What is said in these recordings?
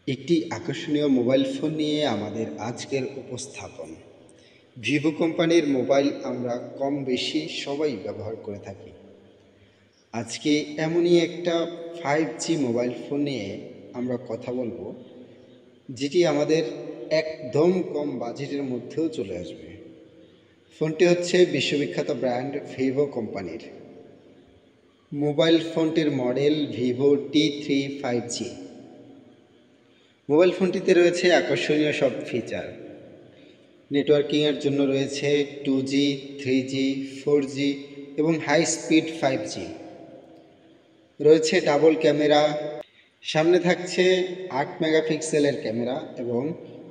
একটি আকর্ষণীয় mobile phone নিয়ে আমাদের আজকের উপস্থাপন। ভিভো কোম্পানির মোবাইল আমরা কম বেশি সবাই ব্যবহার করে থাকি। আজকে এমনই একটা 5G মোবাইল ফোন নিয়ে আমরা কথা বলবো, যেটি আমাদের একদম কম বাজেটের মধ্যেও চলে আসবে। ফোনটি হচ্ছে বিশ্ববিখ্যাত ব্র্যান্ড ভিভো কোম্পানির। মোবাইল ফোনটির model Vivo T3 5G। Mobile ফোনটিতে রয়েছে আকর্ষণীয় সব ফিচার। নেটওয়ার্কিংয়ের জন্য রয়েছে 2G, 3G, 4G এবং হাই স্পিড 5G। রয়েছে ডাবল ক্যামেরা, সামনে থাকছে 8 মেগাপিক্সেলের ক্যামেরা এবং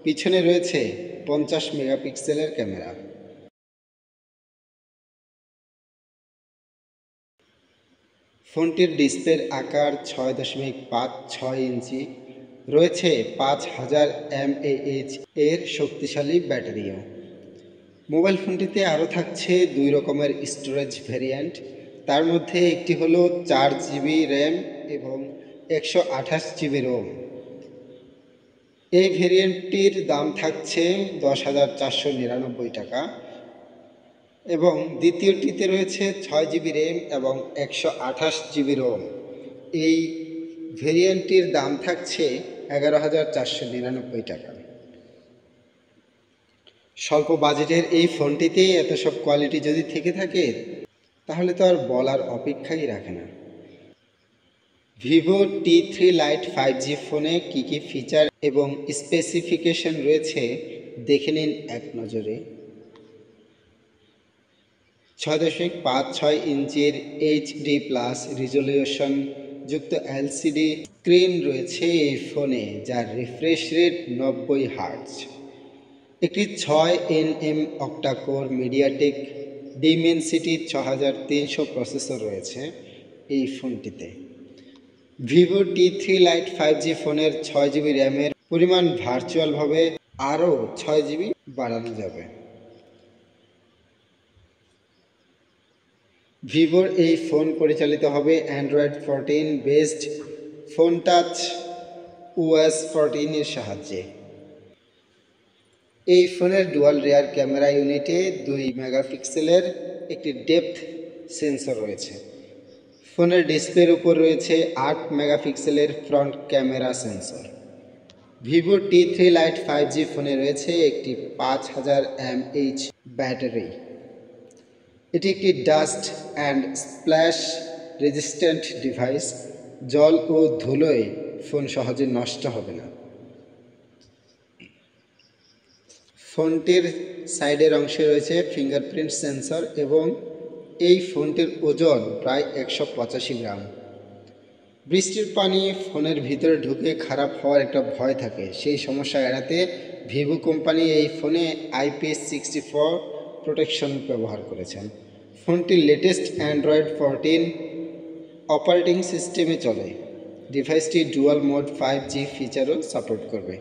পিছনে রয়েছে 50 মেগাপিক্সেলের ক্যামেরা। ফোনটির ডিসপ্লের আকার 6.56 ইঞ্চি। রয়েছে 5000 mAh এর শক্তিশালী ব্যাটারিও। মোবাইল ফোনটিতে আরও থাকছে 2 রকমের স্টোরেজ ভ্যারিয়েন্ট। তার মধ্যে একটি হলো 4GB র্যাম এবং 128GB রোম। এই ভ্যারিয়েন্টটির দাম থাকছে 10,499 টাকা এবং দ্বিতীয়টিতে রয়েছে 6GB র্যাম এবং 128GB রোম। এই ভ্যারিয়েন্টটির দাম থাকছে 11,499 টাকা। স্বল্প বাজেটের এই ফোনটিতে এত সব কোয়ালিটি যদি থেকে থাকে তাহলে তো আর বলার অপেক্ষাই রাখে না। ভিভো T3 লাইট 5G ফোনে কী কী ফিচার এবং স্পেসিফিকেশন রয়েছে দেখে নিন এক নজরে। 6.56 ইঞ্চির HD+ রিজলিউশন যুক্ত LCD স্ক্রিন রয়েছে এই ফোনে, যার রিফ্রেশ রেট 90 হার্টজ। একটি 6nm অক্টাকোর মিডিয়াটেক ডিমেনসিটি 6300 প্রসেসর রয়েছে এই ফোনটিতে। ভিভো T3 লাইট 5G ফোনের 6GB র্যামের পরিমাণ ভার্চুয়ালভাবে আরও 6GB বাড়ানো যাবে। ভিভোর এই ফোন পরিচালিত হবে Android 14 based phone touch OS 14 এর সাহায্যে। এই ফোনের ডুয়াল রিয়ার ক্যামেরা ইউনিটে 2 মেগাপিক্সেলের একটি ডেপথ সেন্সর রয়েছে। ফোনের ডিসপ্লের উপর রয়েছে 8 মেগাপিক্সেলের front camera sensor. Vivo T3 light 5G ফোনে রয়েছে একটি 5000 mAh ব্যাটারি। এটি একটি dust and splash resistant device. জল ও ধুলোয় ফোন সহজে নষ্ট হবে না। ফোনটির সাইডের অংশে রয়েছে ফিঙ্গারপ্রিন্ট সেন্সর এবং এই ফোনটির ওজন প্রায় 185 গ্রাম। বৃষ্টির পানি ফোনের ভিতরে ঢুকে খারাপ হওয়ার একটা ভয় থাকে, সেই সমস্যা এড়াতে ভিভো কোম্পানি এই ফোনে IP64 প্রোটেকশন ব্যবহার করেছেন। ফোনটি লেটেস্ট অ্যান্ড্রয়েড 14 অপারেটিং সিস্টেমে চলে। ডিভাইসটি ডুয়াল মোড 5G ফিচারও সাপোর্ট করবে।